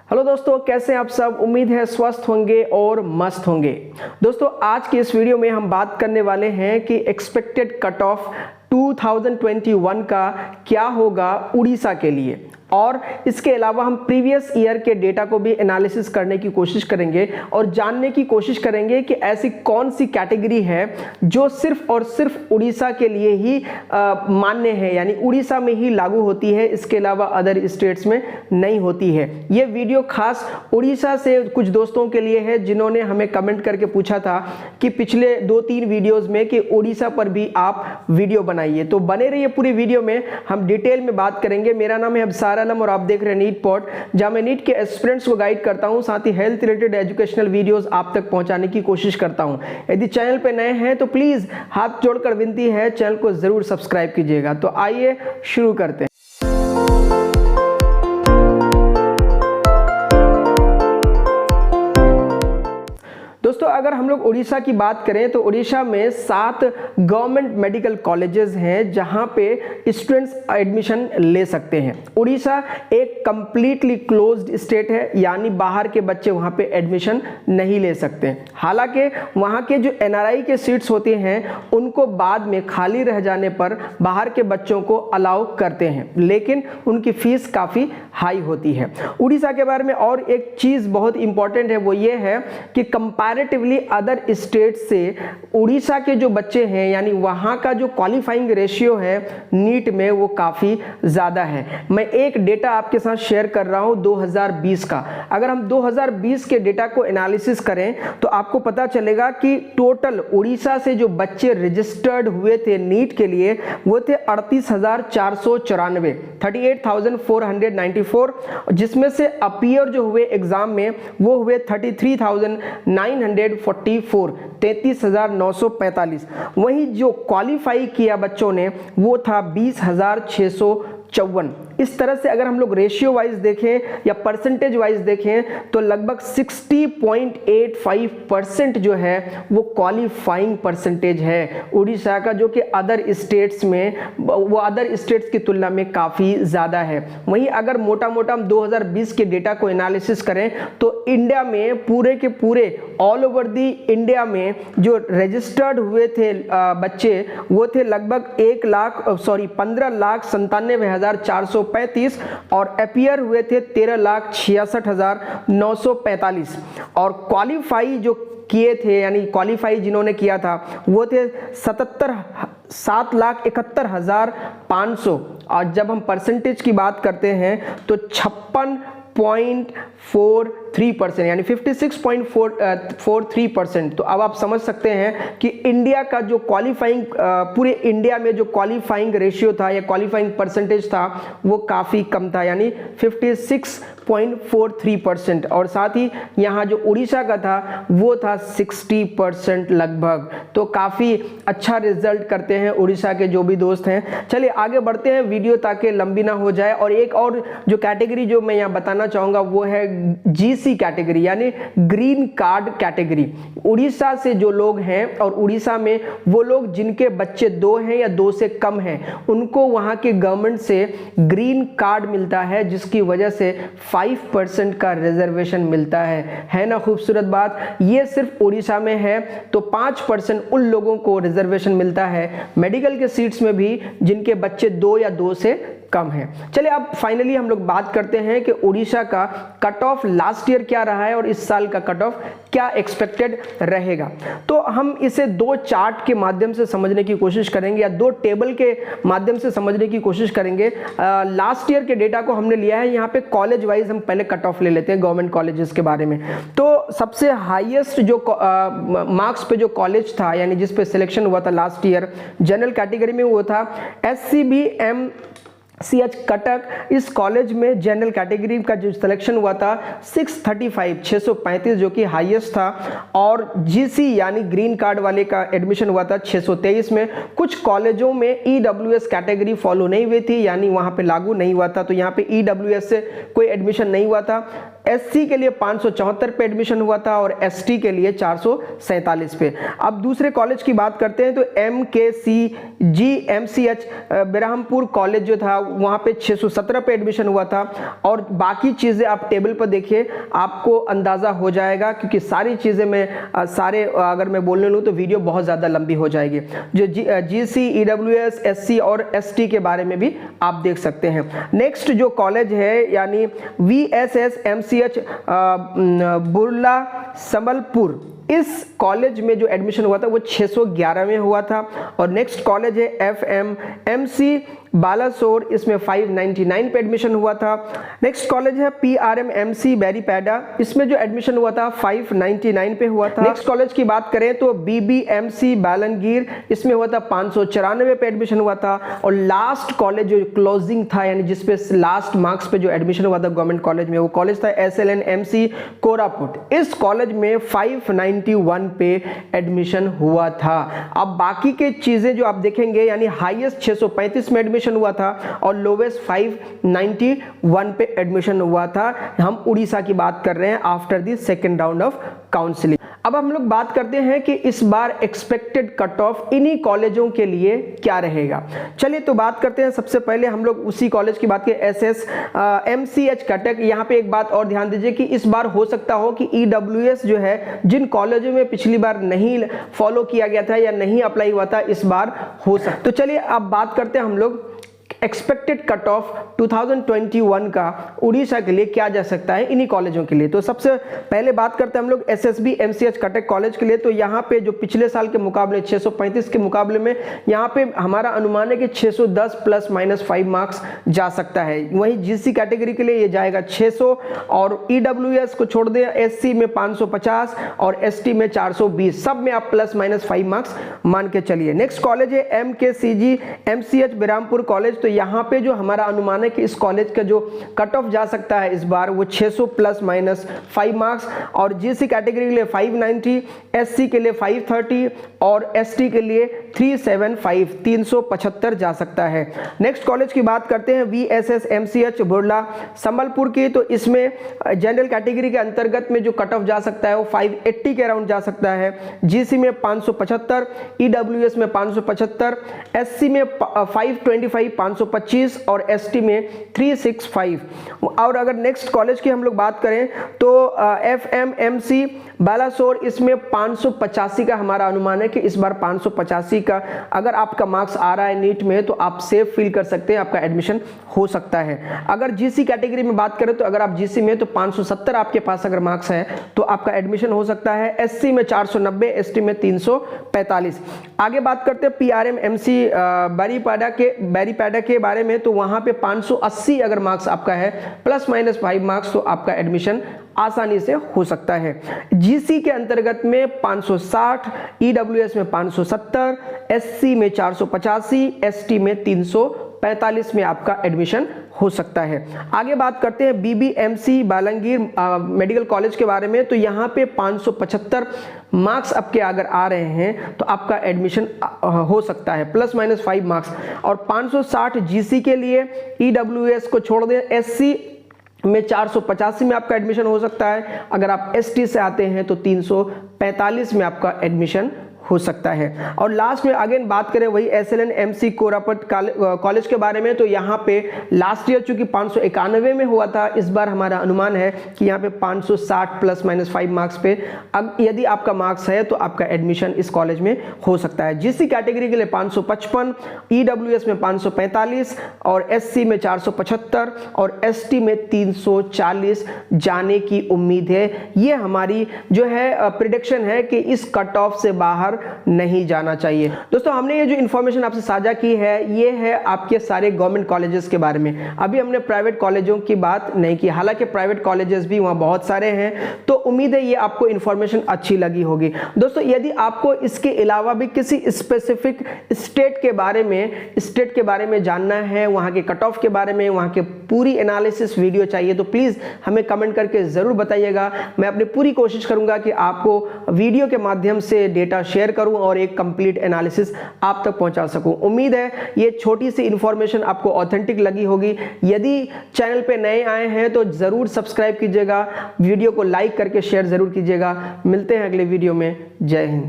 Hello दोस्तों, कैसे हैं आप सब। उम्मीद है स्वस्थ होंगे और मस्त होंगे। दोस्तों आज की इस वीडियो में हम बात करने वाले हैं कि एक्सपेक्टेड कट ऑफ 2021 का क्या होगा उड़ीसा के लिए, और इसके अलावा हम प्रीवियस ईयर के डेटा को भी एनालिसिस करने की कोशिश करेंगे और जानने की कोशिश करेंगे कि ऐसी कौन सी कैटेगरी है जो सिर्फ और सिर्फ उड़ीसा के लिए ही मान्य है, यानी उड़ीसा में ही लागू होती है, इसके अलावा अदर स्टेट्स में नहीं होती है। ये वीडियो खास उड़ीसा से कुछ दोस्तों के लिए है जिन्होंने हमें कमेंट करके पूछा था कि पिछले 2-3 वीडियोस में कि उड़ीसा पर भी आप वीडियो बनाइए। तो बने रहिए पूरी वीडियो में, हम डिटेल में बात करेंगे। मेरा नाम है अबसार आलम और आप देख रहे हैं नीट पॉड, जहां मैं नीट के एस्पिरेंट्स को गाइड करता हूं, साथ ही हेल्थ रिलेटेड एजुकेशनल वीडियोस आप तक पहुंचाने की कोशिश करता हूं। यदि चैनल पे नए हैं तो प्लीज हाथ जोड़कर विनती है, चैनल को जरूर सब्सक्राइब कीजिएगा। तो आइए शुरू करते हैं। दोस्तों अगर हम लोग उड़ीसा की बात करें तो उड़ीसा में 7 गवर्नमेंट मेडिकल कॉलेजेस हैं जहां पे स्टूडेंट्स एडमिशन ले सकते हैं। उड़ीसा एक कंप्लीटली क्लोज्ड स्टेट है, यानी बाहर के बच्चे वहां पे एडमिशन नहीं ले सकते। हालांकि वहां के जो एनआरआई के सीट्स होते हैं उनको बाद में खाली रह जाने पर बाहर के बच्चों को अलाउ करते हैं, लेकिन उनकी फीस काफ़ी हाई होती है। उड़ीसा के बारे में और एक चीज़ बहुत इंपॉर्टेंट है, वो ये है कि कंपैरेटिवली अदर स्टेट से उड़ीसा के जो बच्चे हैं, यानी वहां का जो क्वालिफाइंग रेशियो है नीट में, वो काफ़ी ज़्यादा है। मैं एक डेटा आपके साथ शेयर कर रहा हूं 2020 का। अगर हम 2020 के डेटा को एनालिसिस करें तो आपको पता चलेगा कि टोटल उड़ीसा से जो बच्चे रजिस्टर्ड हुए थे नीट के लिए वो थे 38,494, 38,494, जिसमें से अपीयर जो हुए एग्जाम में वो हुए 33,944, 33,945। वहीं जो क्वालिफाई किया बच्चों ने वो था 20,654। इस तरह से अगर हम लोग रेशियो वाइज देखें या परसेंटेज वाइज देखें तो लगभग 60.85% जो है वो क्वालिफाइंग परसेंटेज है उड़ीसा का, जो कि अदर स्टेट्स में वो अदर स्टेट्स की तुलना में काफ़ी ज़्यादा है। वहीं अगर मोटा मोटा हम 2020 के डेटा को एनालिसिस करें तो इंडिया में पूरे के पूरे ऑल ओवर दी इंडिया में जो रजिस्टर्ड हुए थे बच्चे वो थे लगभग 15,97,435 और अपीयर हुए थे 13,66,945 और क्वालिफाई जो किए थे, यानी क्वालिफाई जिन्होंने किया था वो थे 7,71,500। और जब हम परसेंटेज की बात करते हैं तो 56.43%, यानी 56.43%। तो अब आप समझ सकते हैं कि इंडिया का जो क्वालिफाइंग पूरे इंडिया में जो क्वालिफाइंग रेशियो था या क्वालिफाइंग परसेंटेज था वो काफ़ी कम था, यानी 56.43%। और साथ ही यहाँ जो उड़ीसा का था वो था 60% लगभग। तो काफ़ी अच्छा रिजल्ट करते हैं उड़ीसा के जो भी दोस्त हैं। चलिए आगे बढ़ते हैं, वीडियो ताकि लंबी ना हो जाए। और एक और जो कैटेगरी जो मैं यहाँ बताना चाहूँगा वो है जीसी कैटेगरी, यानी ग्रीन कार्ड कैटेगरी। उड़ीसा से जो लोग हैं और उड़ीसा में वो लोग जिनके बच्चे 2 हैं या 2 से कम हैं उनको वहाँ के गवर्नमेंट से ग्रीन कार्ड मिलता है, जिसकी वजह से 5% का रिजर्वेशन मिलता है ना खूबसूरत बात। ये सिर्फ उड़ीसा में है। तो 5% उन लोगों को रिजर्वेशन मिलता है मेडिकल के सीट्स में भी जिनके बच्चे 2 या 2 से कम है। चलिए अब फाइनली हम लोग बात करते हैं कि उड़ीसा का कट ऑफ लास्ट ईयर क्या रहा है और इस साल का कट ऑफ क्या एक्सपेक्टेड रहेगा। तो हम इसे 2 चार्ट के माध्यम से समझने की कोशिश करेंगे या 2 टेबल के माध्यम से समझने की कोशिश करेंगे। लास्ट ईयर के डेटा को हमने लिया है, यहाँ पे कॉलेज वाइज हम पहले कट ऑफ ले लेते हैं गवर्नमेंट कॉलेजेस के बारे में। तो सबसे हाईएस्ट जो मार्क्स पे जो कॉलेज था, यानी जिस पे सिलेक्शन हुआ था लास्ट ईयर जनरल कैटेगरी में, वो था SCBM CH कटक। इस कॉलेज में जनरल कैटेगरी का जो सिलेक्शन हुआ था 635 जो कि हाईएस्ट था। और GC यानी ग्रीन कार्ड वाले का एडमिशन हुआ था 623 में। कुछ कॉलेजों में EWS कैटेगरी फॉलो नहीं हुई थी, यानी वहाँ पे लागू नहीं हुआ था, तो यहाँ पे EWS से कोई एडमिशन नहीं हुआ था। SC के लिए 574 पे एडमिशन हुआ था और ST के लिए 447 पे। अब दूसरे कॉलेज की बात करते हैं तो MKCG MCH बेरहमपुर कॉलेज जो था वहां पे 617 पे एडमिशन हुआ था। और बाकी चीजें आप टेबल पर देखिए, आपको अंदाजा हो जाएगा, क्योंकि सारी चीजें मैं अगर मैं बोलने लूँ तो वीडियो बहुत ज्यादा लंबी हो जाएगी। जो GC EWS SC और ST के बारे में भी आप देख सकते हैं। नेक्स्ट जो कॉलेज है यानी VSS MCH बुर्ला संबलपुर, इस कॉलेज में जो एडमिशन हुआ था वो 611 में हुआ था। और नेक्स्ट कॉलेज है FMMC बालासोर, इसमें 599 पे एडमिशन हुआ था। नेक्स्ट कॉलेज है PRMMC बैरीपैडा, इसमें जो एडमिशन हुआ था 599 पे हुआ था। नेक्स्ट कॉलेज की बात करें तो BBMC बालनगीर, इसमें हुआ था 594 पे एडमिशन हुआ था। और लास्ट कॉलेज जो क्लोजिंग था यानी जिसपे लास्ट मार्क्स पे जो एडमिशन हुआ था गवर्नमेंट कॉलेज में, वो कॉलेज था SLNMC कोरापुट। इस कॉलेज में 591 पे एडमिशन हुआ था। अब बाकी के चीजें जो आप देखेंगे यानी हाईएस्ट 635 में एडमिशन हुआ था और लोवेस्ट 591 पे एडमिशन हुआ था। हम उड़ीसा की बात कर रहे हैं after the second round of counselling. अब हम लोग बात करते हैं कि इस बार एक्सपेक्टेड कट ऑफ इन्हीं कॉलेजों के लिए क्या रहेगा। चलिए तो बात करते हैं। सबसे पहले हम लोग उसी कॉलेज की बात करें, SSMCH कटक। यहाँ पे एक बात और ध्यान दीजिए कि इस बार हो सकता हो कि EWS जो है, जिन कॉलेजों में पिछली बार नहीं फॉलो किया गया था या नहीं अप्लाई हुआ था, इस बार हो सकता। तो चलिए अब बात करते हैं हम लोग एक्सपेक्टेड कट ऑफ 2021 का उड़ीसा के लिए क्या जा सकता है इन्हीं कॉलेजों के लिए। तो सबसे पहले बात करते हैं हम लोग SSB MCH कटक कॉलेज के लिए। तो यहाँ पे जो पिछले साल के मुकाबले 635 के मुकाबले में यहाँ पे हमारा अनुमान है कि 610 प्लस माइनस 5 मार्क्स जा सकता है। वहीं GC कैटेगरी के लिए ये जाएगा 600 और EWS को छोड़ दें SC में 550 और ST में 420, सब में आप प्लस माइनस 5 मार्क्स मान के चलिए। नेक्स्ट कॉलेज है MKCG MCH बेरहमपुर कॉलेज। तो यहाँ पे जो हमारा अनुमान है कि इस कॉलेज का जो कट ऑफ जा सकता है इस बार वो 600 प्लस माइनस 5 मार्क्स और GC कैटेगरी के लिए 590, SC के लिए 530 और ST के लिए 375 375 जा सकता है। नेक्स्ट कॉलेज की बात करते हैं VSS MCH बुर्ला संबलपुर की। तो इसमें जनरल कैटेगरी के अंतर्गत में जो कट ऑफ जा सकता है वो 580 के अराउंड जा सकता है। GC में 575, EWS में 575, SC में 525 525 और ST में 365। और अगर नेक्स्ट कॉलेज की हम लोग बात करें तो FMMC बालासोर, इसमें 585 का हमारा अनुमान है कि इस बार 585 का अगर आपका मार्क्स आ रहा है नीट में तो आप सेफ फील कर सकते हैं, आपका एडमिशन हो सकता है। अगर GC कैटेगरी में बात करें तो अगर आप GC में तो 570 आपके पास अगर मार्क्स है तो आपका एडमिशन हो सकता है। SC में 490, ST में 345। आगे बात करते हैं PRMMC बैरीपैडा के बारे में। तो वहां पे 580 अगर मार्क्स आपका है प्लस माइनस 5 मार्क्स तो आपका एडमिशन आसानी से हो सकता है। GC के अंतर्गत में 560, EWS में 570, SC में 485, ST में 345 में आपका एडमिशन हो सकता है। आगे बात करते हैं BBMC बालनगीर मेडिकल कॉलेज के बारे में। तो यहाँ पे 575 मार्क्स आपके अगर आ रहे हैं तो आपका एडमिशन हो सकता है प्लस माइनस 5 मार्क्स। और 560 GC के लिए, EWS को छोड़ दें, SC में 485 में आपका एडमिशन हो सकता है। अगर आप ST से आते हैं तो 345 में आपका एडमिशन हो सकता है। और लास्ट में अगेन बात करें वही SLNMC कोरापुट कॉलेज के बारे में। तो यहाँ पे लास्ट ईयर चूंकि 591 में हुआ था, इस बार हमारा अनुमान है कि यहाँ पे 560 प्लस माइनस 5 मार्क्स पे अब यदि आपका मार्क्स है तो आपका एडमिशन इस कॉलेज में हो सकता है। GC कैटेगरी के लिए 555, EWS में 545 और SC में 475 और ST में 340 जाने की उम्मीद है। ये हमारी जो है प्रिडिक्शन है कि इस कट ऑफ से बाहर नहीं जाना चाहिए। दोस्तों हमने ये जो इंफॉर्मेशन आपसे साझा की है ये है आपके सारे गवर्नमेंट कॉलेजेस के बारे में। अभी हमने प्राइवेट कॉलेजों की बात नहीं की, हालांकि प्राइवेट कॉलेजेस भी वहां बहुत सारे हैं। तो उम्मीद है ये आपको इंफॉर्मेशन अच्छी लगी होगी। दोस्तों यदि आपको इसके अलावा भी किसी स्पेसिफिक स्टेट के बारे में जानना है, वहां के कट ऑफ के बारे में, वहां के पूरी एनालिसिस वीडियो चाहिए तो प्लीज हमें कमेंट करके जरूर बताइएगा। मैं अपनी पूरी कोशिश करूंगा कि आपको वीडियो के माध्यम से डेटा शेयर शेयर करूं और एक कंप्लीट एनालिसिस आप तक पहुंचा सकूं। उम्मीद है ये छोटी सी इंफॉर्मेशन आपको ऑथेंटिक लगी होगी। यदि चैनल पे नए आए हैं तो जरूर सब्सक्राइब कीजिएगा, वीडियो को लाइक करके शेयर जरूर कीजिएगा। मिलते हैं अगले वीडियो में। जय हिंद।